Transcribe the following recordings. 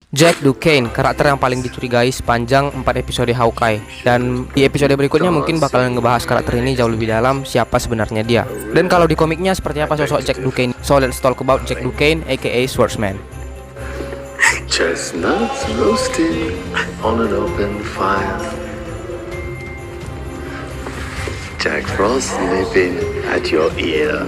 Jack Duquesne, karakter yang paling dicurigai sepanjang 4 episode Hawkeye. Dan di episode berikutnya mungkin bakalan ngebahas karakter ini jauh lebih dalam, siapa sebenarnya dia. Dan kalau di komiknya seperti apa sosok Jack Duquesne. So let's talk about Jack Duquesne aka Swordsman. Chestnuts roasting on an open fire. Jack Frost nipping at your ear.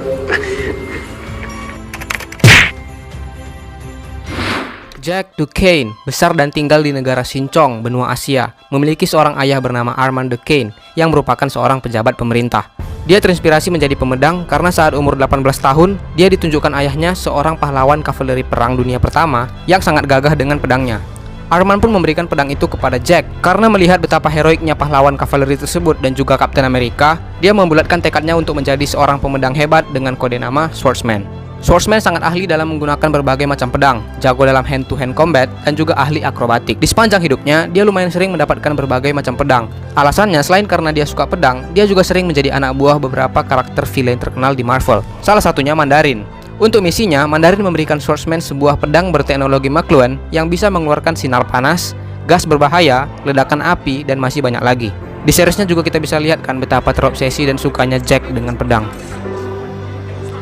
Jack Duquesne besar dan tinggal di negara Shincong, benua Asia. Memiliki seorang ayah bernama Armand Duquesne yang merupakan seorang pejabat pemerintah. Dia terinspirasi menjadi pemedang karena saat umur 18 tahun, dia ditunjukkan ayahnya seorang pahlawan kavaleri perang dunia pertama yang sangat gagah dengan pedangnya. Armand pun memberikan pedang itu kepada Jack. Karena melihat betapa heroiknya pahlawan kavaleri tersebut dan juga Kapten Amerika, dia membulatkan tekadnya untuk menjadi seorang pemedang hebat dengan kode nama Swordsman. Swordsman sangat ahli dalam menggunakan berbagai macam pedang, jago dalam hand-to-hand combat, dan juga ahli akrobatik. Di sepanjang hidupnya, dia lumayan sering mendapatkan berbagai macam pedang. Alasannya, selain karena dia suka pedang, dia juga sering menjadi anak buah beberapa karakter villain terkenal di Marvel. Salah satunya Mandarin. Untuk misinya, Mandarin memberikan Swordsman sebuah pedang berteknologi McLuhan yang bisa mengeluarkan sinar panas, gas berbahaya, ledakan api, dan masih banyak lagi. Di seriesnya juga kita bisa lihat kan betapa terobsesi dan sukanya Jack dengan pedang.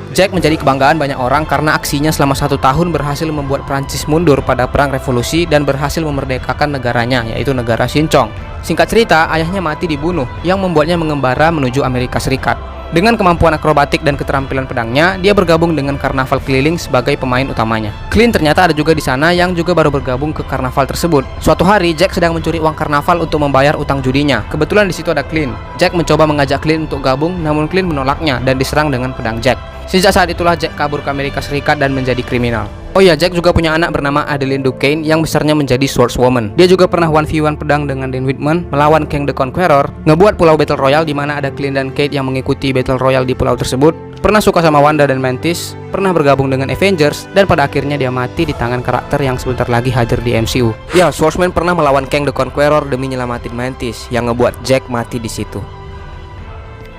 Jack menjadi kebanggaan banyak orang karena aksinya selama 1 tahun berhasil membuat Prancis mundur pada Perang Revolusi dan berhasil memerdekakan negaranya, yaitu negara Shincong. Singkat cerita, ayahnya mati dibunuh, yang membuatnya mengembara menuju Amerika Serikat. Dengan kemampuan akrobatik dan keterampilan pedangnya, dia bergabung dengan karnaval keliling sebagai pemain utamanya. Clint ternyata ada juga di sana yang juga baru bergabung ke karnaval tersebut. Suatu hari, Jack sedang mencuri uang karnaval untuk membayar utang judinya. Kebetulan di situ ada Clint. Jack mencoba mengajak Clint untuk gabung, namun Clint menolaknya dan diserang dengan pedang Jack. Sejak saat itulah Jack kabur ke Amerika Serikat dan menjadi kriminal. Oh iya, Jack juga punya anak bernama Adeline Duquesne yang besarnya menjadi swordswoman. Dia juga pernah 1v1 pedang dengan Dan Whitman melawan Kang the Conqueror, ngebuat pulau Battle Royale di mana ada Clint dan Kate yang mengikuti Battle Royale di pulau tersebut, pernah suka sama Wanda dan Mantis, pernah bergabung dengan Avengers, dan pada akhirnya dia mati di tangan karakter yang sebentar lagi hadir di MCU. Ya, Swordsman pernah melawan Kang the Conqueror demi nyelamatin Mantis yang ngebuat Jack mati di situ.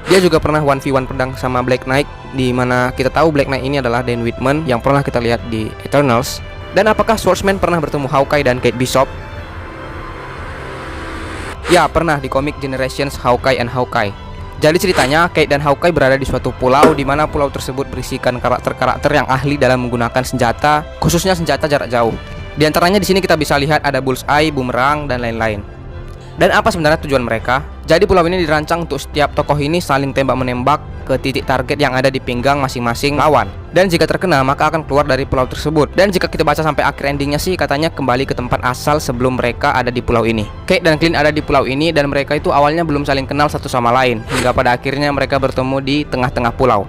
Dia juga pernah 1v1 pedang sama Black Knight, di mana kita tahu Black Knight ini adalah Dan Whitman yang pernah kita lihat di Eternals. Dan apakah Swordsman pernah bertemu Hawkeye dan Kate Bishop? Ya, pernah di komik Generations Hawkeye and Hawkeye. Jadi ceritanya, Kate dan Hawkeye berada di suatu pulau di mana pulau tersebut berisikan karakter-karakter yang ahli dalam menggunakan senjata, khususnya senjata jarak jauh. Di antaranya di sini kita bisa lihat ada Bullseye, Boomerang, dan lain-lain. Dan apa sebenarnya tujuan mereka? Jadi pulau ini dirancang untuk setiap tokoh ini saling tembak-menembak ke titik target yang ada di pinggang masing-masing lawan. Dan jika terkena maka akan keluar dari pulau tersebut. Dan jika kita baca sampai akhir endingnya sih katanya kembali ke tempat asal sebelum mereka ada di pulau ini. Kate dan Clint ada di pulau ini dan mereka itu awalnya belum saling kenal satu sama lain, hingga pada akhirnya mereka bertemu di tengah-tengah pulau.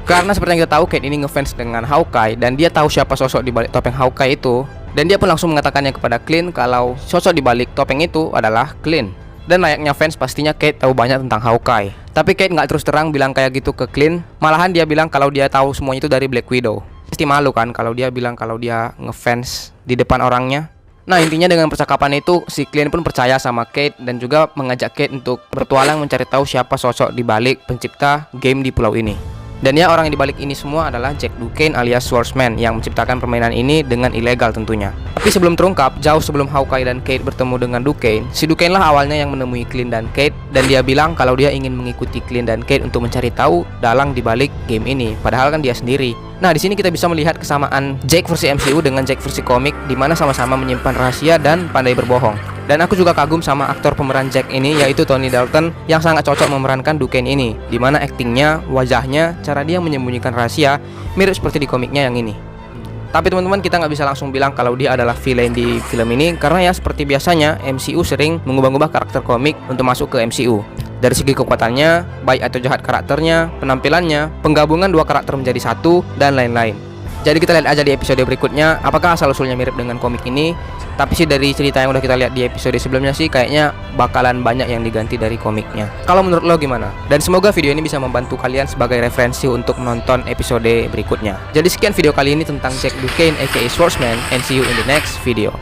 Karena seperti yang kita tahu, Kate ini ngefans dengan Hawkeye dan dia tahu siapa sosok di balik topeng Hawkeye itu. Dan dia pun langsung mengatakannya kepada Clint kalau sosok di balik topeng itu adalah Clint. Dan layaknya fans pastinya Kate tahu banyak tentang Hawkeye. Tapi Kate nggak terus terang bilang kayak gitu ke Clint. Malahan dia bilang kalau dia tahu semuanya itu dari Black Widow. Pasti malu kan kalau dia bilang kalau dia ngefans di depan orangnya. Nah, intinya dengan percakapan itu si Clint pun percaya sama Kate dan juga mengajak Kate untuk bertualang mencari tahu siapa sosok di balik pencipta game di pulau ini. Dan ya, orang yang dibalik ini semua adalah Jack Duquesne alias Swordsman yang menciptakan permainan ini dengan ilegal tentunya. Tapi sebelum terungkap, jauh sebelum Hawkeye dan Kate bertemu dengan Duquesne, si Duquesne lah awalnya yang menemui Clint dan Kate, dan dia bilang kalau dia ingin mengikuti Clint dan Kate untuk mencari tahu dalang dibalik game ini, padahal kan dia sendiri. Nah, di sini kita bisa melihat kesamaan Jack versi MCU dengan Jack versi komik, di mana sama-sama menyimpan rahasia dan pandai berbohong. Dan aku juga kagum sama aktor pemeran Jack ini, yaitu Tony Dalton, yang sangat cocok memerankan Duquesne ini, di mana aktingnya, wajahnya, cara dia menyembunyikan rahasia mirip seperti di komiknya yang ini. Tapi teman-teman, kita nggak bisa langsung bilang kalau dia adalah villain di film ini, karena ya seperti biasanya MCU sering mengubah-ubah karakter komik untuk masuk ke MCU. Dari segi kekuatannya, baik atau jahat karakternya, penampilannya, penggabungan dua karakter menjadi satu, dan lain-lain. Jadi kita lihat aja di episode berikutnya apakah asal-usulnya mirip dengan komik ini. Tapi sih dari cerita yang udah kita lihat di episode sebelumnya sih kayaknya bakalan banyak yang diganti dari komiknya. Kalau menurut lo gimana? Dan semoga video ini bisa membantu kalian sebagai referensi untuk menonton episode berikutnya. Jadi sekian video kali ini tentang Jack Duquesne aka Swordsman, and see you in the next video.